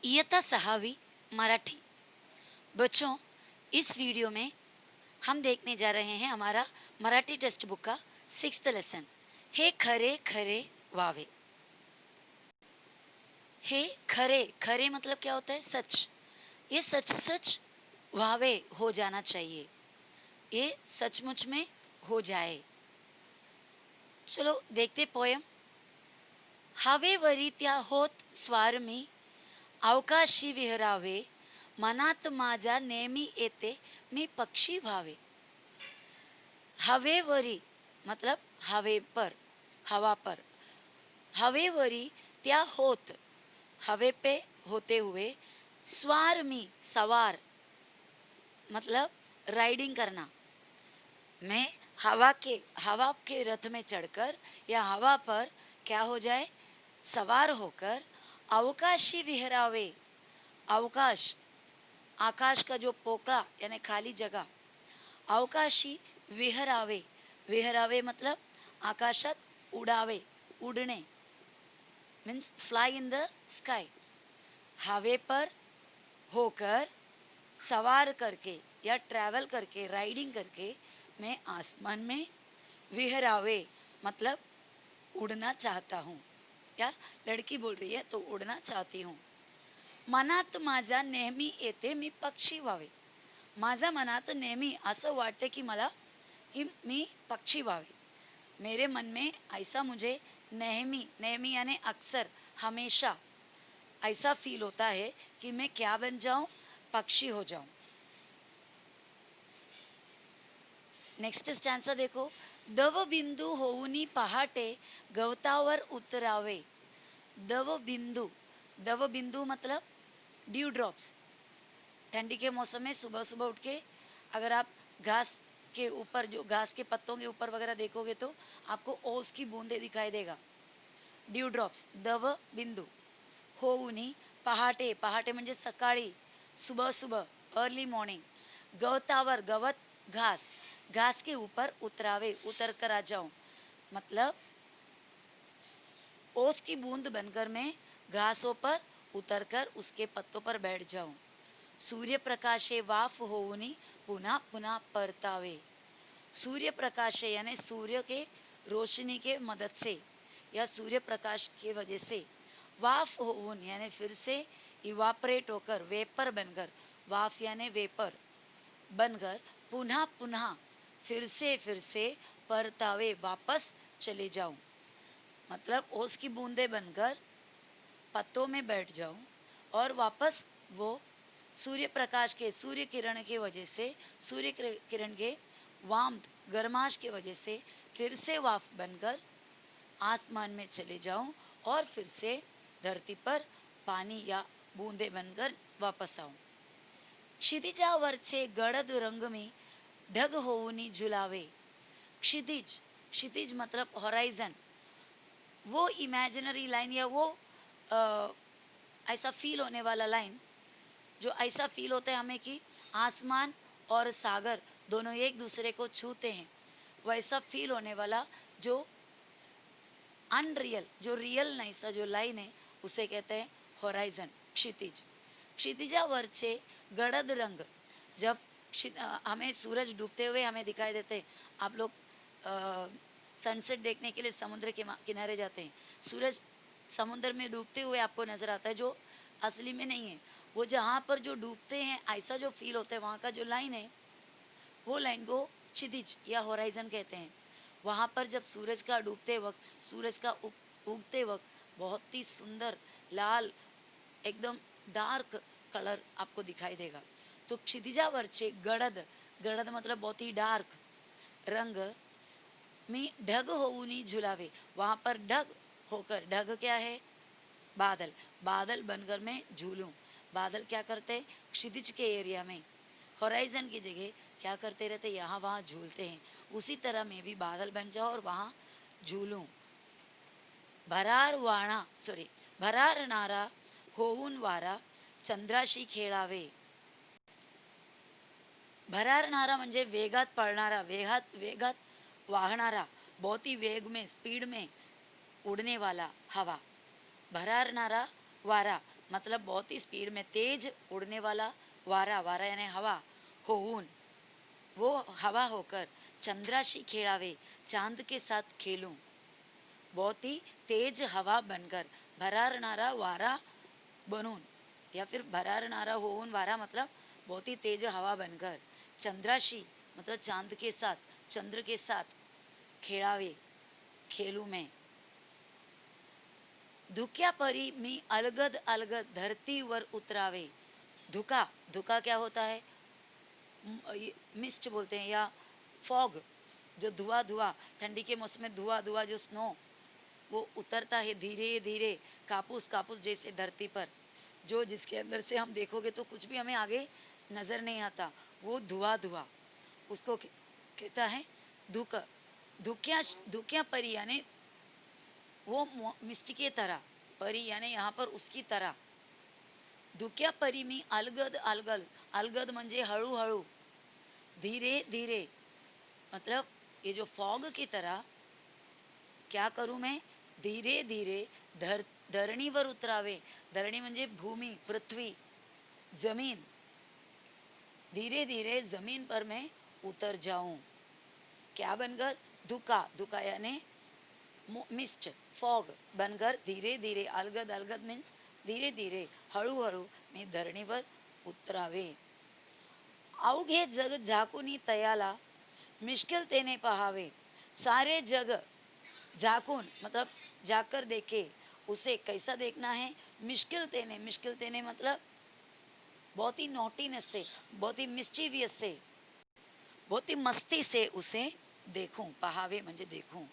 इयत्ता 6वीं मराठी। बच्चों, इस वीडियो में हम देखने जा रहे हैं हमारा मराठी टेक्स्ट बुक का 6th लेसन। हे खरे खरे वावे। हे खरे खरे मतलब क्या होता है? सच। ये सच सच वावे हो जाना चाहिए, ये सचमुच में हो जाए। चलो देखते पोयम। हवेवरी त्या होत स्वारमी, अवकाशी विहरावे, मनात माझ्या नेहमी येते मी पक्षी व्हावे। हवेवरी मतलब हवे पर, हवा पर। हवेवरी त्या होत, हवे पे होते हुए, स्वार मी सवार मतलब राइडिंग करना। मैं हवा के रथ में चढ़कर या हवा पर क्या हो जाए? सवार होकर अवकाशी विहरावे। अवकाश, आकाश का जो पोकळा यानी खाली जगह, अवकाशी विहरावे। विहरावे मतलब आकाशात उडावे, उड़ने means fly in the sky. हवे पर होकर, सवार करके या ट्रैवल करके, राइडिंग करके मैं आसमान में विहरावे मतलब उड़ना चाहता हूँ। या लड़की बोल रही है तो उड़ना चाहती हूँ। मनात माझा नेहमी येते मी पक्षी व्हावे। माझा मनात नेहमी असं वाटते की मला कि मी पक्षी व्हावे। मेरे मन में ऐसा मुझे नेहमी, नेहमी यानी अक्सर, हमेशा ऐसा फील होता है कि मैं क्या बन जाऊं? पक्षी हो जाऊं। नेक्स्ट स्टॅन्झा देखो। दव बिंदू होऊनी पहाटे गवतावर उतरावे। दव बिंदु, दव बिंदु मतलब ड्यू ड्रॉप्स। ठंडी के मौसम में सुबह सुबह उठ के अगर आप घास के ऊपर, जो घास के पत्तों के ऊपर वगैरह देखोगे तो आपको ओस की बूंदे दिखाई देगा, ड्यू ड्रॉप्स। दव बिंदु होऊनी पहाटे, पहाटे म्हणजे सकाळी, सुबह सुबह, अर्ली मॉर्निंग। गवतावर, गवत घास, घास के ऊपर उतरावे, उतर कर आ जाऊं मतलब ओस की बूंद बनकर मैं घासों पर उतरकर उसके पत्तों पर बैठ जाऊं। सूर्य प्रकाशे वाफ होऊनी पुन्हा पुन्हा परतावे। सूर्य प्रकाश यानी सूर्य के रोशनी के मदद से या सूर्य प्रकाश के वजह से, वाफ होऊन यानी फिर से इवापरेट होकर, वेपर बनकर, वाफ यानी वेपर बनकर, पुनः पुनः फिर से परतावे वापस चले जाऊं मतलब ओस की बूंदे बनकर पत्तों में बैठ जाऊं और वापस वो सूर्य प्रकाश के, सूर्य किरण के वजह से, सूर्य किरण के वाम्थ, गर्माश की वजह से फिर से वाफ बनकर आसमान में चले जाऊं और फिर से धरती पर पानी या बूंदे बनकर वापस आऊं। क्षितिजावरचे गडद रंग में ढग होऊनी झुलावे। क्षितिज, क्षितिज मतलब हॉराइजन, वो इमेजिनरी लाइन या वो ऐसा फील होने वाला लाइन, जो ऐसा फील होता है हमें कि आसमान और सागर दोनों एक दूसरे को छूते हैं, वैसा फील होने वाला जो अनरियल, जो रियल नहीं सा जो लाइन है, उसे कहते हैं होराइजन, क्षितिज। क्षितिजावरचे गडद रंग, जब हमें सूरज डूबते हुए हमें दिखाई देते हैं। आप लोग सनसेट देखने के लिए समुद्र के किनारे जाते हैं, सूरज समुद्र में डूबते हुए आपको नज़र आता है, जो असली में नहीं है। वो जहाँ पर जो डूबते हैं ऐसा जो फील होता है, वहाँ का जो लाइन है, वो लाइन को क्षितिज या होराइजन कहते हैं। वहाँ पर जब सूरज का डूबते वक्त, सूरज का उगते वक्त बहुत ही सुंदर लाल, एकदम डार्क कलर आपको दिखाई देगा। तो क्षितिजावरचे गडद, गडद मतलब बहुत ही डार्क रंग में ढग होऊनी झुलावे, वहाँ पर ढग होकर, ढग क्या है? बादल, बादल बनकर मैं झूलूं। बादल क्या करते हैं? क्षितिज के एरिया में, होराइजन की जगह क्या करते रहते? यहाँ वहाँ झूलते हैं। उसी तरह मैं भी बादल बन जाऊँ और वहाँ झूलूं। भरारणारा होऊन वारा चंद्राशी खेळावे। भरारणारा म्हणजे वेगात पळणारा, वेगात वेगात वाहनारा, बहुत ही वेग में, स्पीड में उड़ने वाला हवा। भरारणारा वारा मतलब बहुत ही स्पीड में तेज उड़ने वाला वारा, वारा यानी हवा, होऊन वो हवा होकर चंद्राशी खेड़ावे, चांद के साथ खेलूं, बहुत ही तेज हवा बनकर, भरारणारा वारा बनून या फिर भरारणारा होऊन, वारा मतलब बहुत ही तेज हवा बनकर, चंद्राशी मतलब चांद के साथ, चंद्र के साथ खेड़ावे, खेलूं मैं। धुक्या परी मी अलगद अलगद धरती वर उतरावे। धुका, धुका क्या होता है? मिस्ट बोलते हैं या फॉग, जो धुआं धुआं, ठंडी के मौसम में धुआं धुआं जो स्नो वो उतरता है धीरे धीरे, कापूस कापूस जैसे धरती पर, जो जिसके अंदर से हम देखोगे तो कुछ भी हमें आगे नजर नहीं आता, वो धुआं धुआं, उसको कहता है धुक। धुकिया, धुकिया परी यानी वो मिस्टी की तरह, परी यानी यहाँ पर उसकी तरह। धुक्या परी मी अलगद अलगल, अलगद म्हणजे हळूहळू, धीरे धीरे, मतलब ये जो फॉग की तरह क्या करूं मैं? धीरे धीरे धरणीवर उतरावे। धरणी म्हणजे भूमि, पृथ्वी, जमीन, धीरे धीरे जमीन पर मैं उतर जाऊं। क्या बनकर? धुका, धुका यानी मिस्ट, फॉग बनकर धीरे धीरे, अलगद अलगद मीन्स धीरे धीरे, हळूहळू मी धरणीवर उतरावे। अवघे जग झाकुनी तयाला, मिश्किलतेने पहावे। सारे जग झाकून मतलब जाकर देखे, उसे कैसा देखना है? मिश्किलतेने, मिश्किलतेने मतलब बहुत ही नॉटीनेस से, बहुत ही मिस्चीवियस से, बहुत ही मस्ती से उसे देखूं, पहावे म्हणजे देखूं।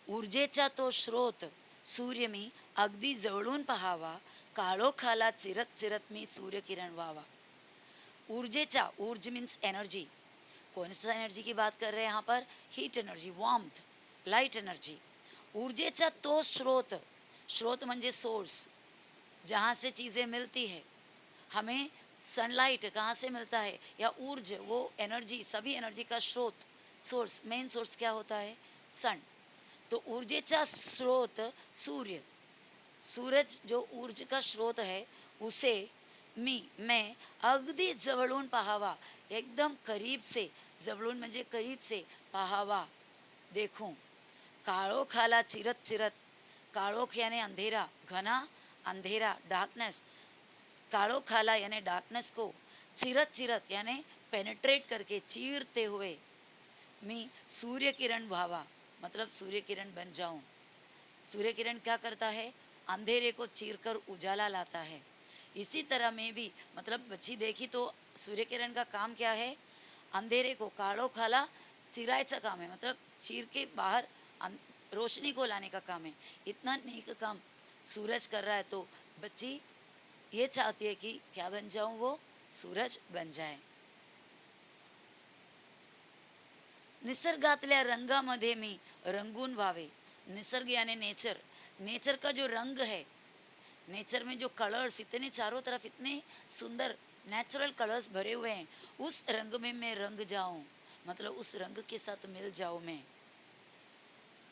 ऊर्जेचा तो स्रोत सूर्य मी अगदी जवळून पहावा, काळोखाला चिरत चिरत मी सूर्यकिरण व्हावा। ऊर्जेचा, ऊर्ज मीन्स एनर्जी, कौन सा एनर्जी की बात कर रहे हैं यहाँ पर? Heat energy, warmth, light energy. ऊर्जेचा तो स्रोत, स्रोत म्हणजे सोर्स, जहाँ से चीज़ें मिलती है हमें। सनलाइट कहाँ से मिलता है? या ऊर्ज, वो एनर्जी, सभी एनर्जी का स्रोत, सोर्स, मेन सोर्स क्या होता है? सन। तो ऊर्जेचा स्रोत सूर्य, सूरज जो ऊर्ज का स्रोत है, उसे मैं अगदी जवळून पहावा, एकदम करीब से, जवळून म्हणजे करीब से, पहावा, देखूं। काळोखाला चिरत चिरत, काळोख यानी अंधेरा, घना अंधेरा, डार्कनेस, काळोखाला यानी डार्कनेस को, चिरत चिरत यानी पेनिट्रेट करके, चीरते हुए, मी सूर्य किरण भावा मतलब सूर्य किरण बन जाऊं। सूर्य किरण क्या करता है? अंधेरे को चीरकर उजाला लाता है। इसी तरह में भी मतलब बच्ची देखी तो सूर्य किरण का काम क्या है? अंधेरे को, काळोखाला चिरायचं काम है, मतलब चीर के बाहर रोशनी को लाने का काम है। इतना नेक काम सूरज कर रहा है, तो बच्ची ये चाहती है कि क्या बन जाऊं? वो सूरज बन जाए। निसर्गातल्या रंगामध्ये मी रंगून व्हावे। निसर्ग यानी नेचर, नेचर का जो रंग है, नेचर में जो कलर्स इतने चारों तरफ इतने सुंदर नेचुरल कलर्स भरे हुए हैं, उस रंग में मैं रंग जाऊं, मतलब उस रंग के साथ मिल जाऊं मैं।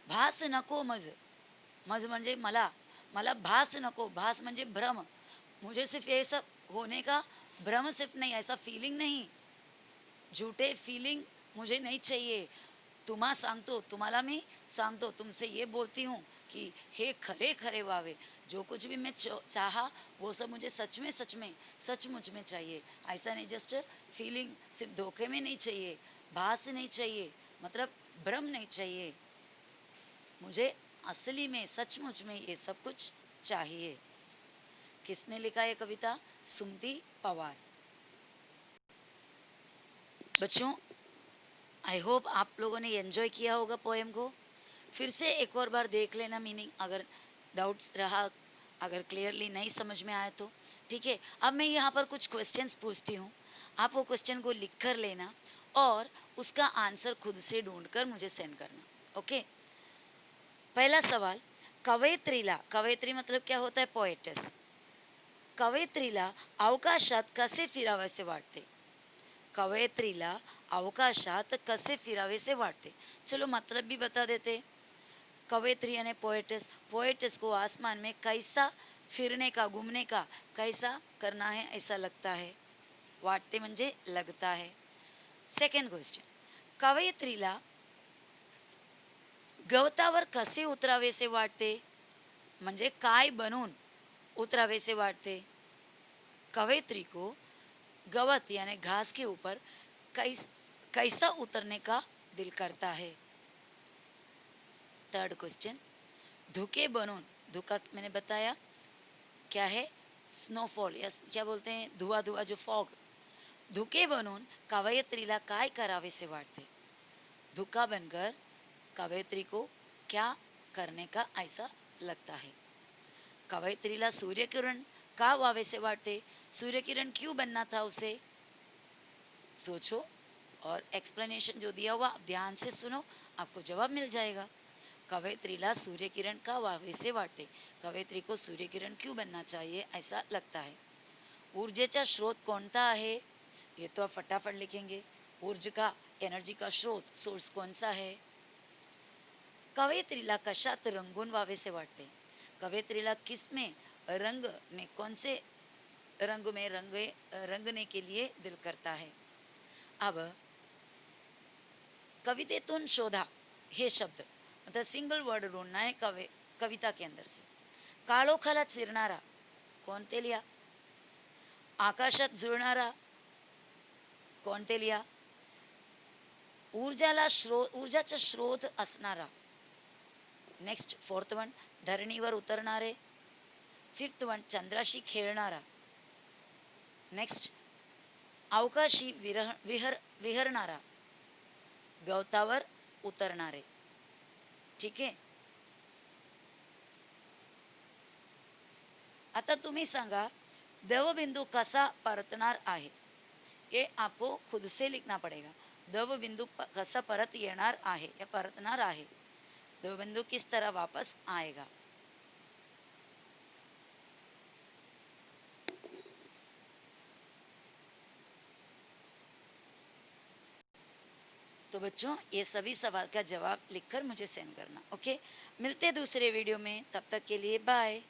भास नको मज, मज म्हणजे मला, मला भास नको, भास म्हणजे भ्रम, मुझे सिर्फ ये सब होने का भ्रम सिर्फ नहीं, ऐसा फीलिंग नहीं, झूठे फीलिंग मुझे नहीं चाहिए। तुम्हा सांगतो, तुम्हाला मी सांगतो, तुमसे ये बोलती हूँ कि हे खरे खरे वावे, जो कुछ भी मैं चाहा वो सब मुझे सच में सचमुच में चाहिए। ऐसा नहीं जस्ट फीलिंग, सिर्फ धोखे में नहीं चाहिए, भास नहीं चाहिए, मतलब भ्रम नहीं चाहिए, मुझे असली में सचमुच में ये सब कुछ चाहिए। किसने लिखा ये कविता? सुमति पवार। बच्चों, आई होप आप लोगों ने एंजॉय किया होगा पोएम को। फिर से एक और बार देख लेना मीनिंग, अगर डाउट्स रहा, अगर क्लियरली नहीं समझ में आया तो ठीक है। अब मैं यहाँ पर कुछ क्वेश्चंस पूछती हूँ, आप वो क्वेश्चन को लिख कर लेना और उसका आंसर खुद से ढूंढ कर मुझे सेंड करना। ओके, पहला सवाल, कवयित्रीला, कवयित्री मतलब क्या होता है? पोएटेस। कवयित्रीला अवकाशात कसे फिरावेसे वाटते? कवयित्रीला अवकाशात कसे फिरावेसे वाटते? चलो मतलब भी बता देते। कवयित्री यानी पोएटेस, पोएटेस को आसमान में कैसा फिरने का, घूमने का कैसा करना है ऐसा लगता है. वाटते म्हणजे लगता है. सेकंड क्वेश्चन, कवयित्रीला गवतावर कसे उतरावेसे वाटते, म्हणजे काय बनून उतरावेसे वाटते. कवयित्री को गवत यानी घास के ऊपर कैसा उतरने का दिल करता है. थर्ड क्वेश्चन, धुके बनून, धुका मैंने बताया क्या है, स्नोफॉल या क्या बोलते हैं धुआ धुआ जो फॉग. धुके बनून कवयित्रीला काय करावेसे वाटते. धुका बनकर कवयित्री को क्या करने का ऐसा लगता है. कवयित्रीला सूर्यकिरण का वावेसे वाटते, सूर्यकिरण क्यों बनना था उसे. सोचो और एक्सप्लेनेशन जो दिया हुआ ध्यान से सुनो, आपको जवाब मिल जाएगा. कवयित्रीला सूर्यकिरण का वावेसे वाटते, कवयित्री को सूर्यकिरण क्यों बनना चाहिए ऐसा लगता है. ऊर्जेचा स्रोत कोणता आहे, ये तो आप फटाफट लिखेंगे. ऊर्जा का, एनर्जी का स्रोत, सोर्स कौन सा है. कवयित्रीला कशात रंगून वावेसे वाटते, कवयित्रीला किस में रंग में, कौन से रंग में रंगने के लिए दिल करता है. अब कवितेतून शोधा हे शब्द, मतलब सिंगल वर्ड ढूंढना है कविता के अंदर से. काळोखाला चिरणारा, कोणते लिहा. आकाशात जुळणारा, कोणते लिहा. ऊर्जाचा स्रोत असणारा. नेक्स्ट फोर्थ वन, धरणीवर उतरणारे. फिफ्थ वन, चंद्राशी खेळणारा. नेक्स्ट, अवकाशी विहरणारा, गवतावर उतरणारे. ठीक आहे. आता तुम्ही सांगा दवबिंदू कसा परतणार आहे. ये आपको खुद से लिखना पड़ेगा. दवबिंदू कसा परत येणार आहे या परतणार आहे. दवबिंदू किस तरह वापस आएगा. तो बच्चों ये सभी सवाल का जवाब लिखकर मुझे सेंड करना. ओके, मिलते दूसरे वीडियो में, तब तक के लिए बाय.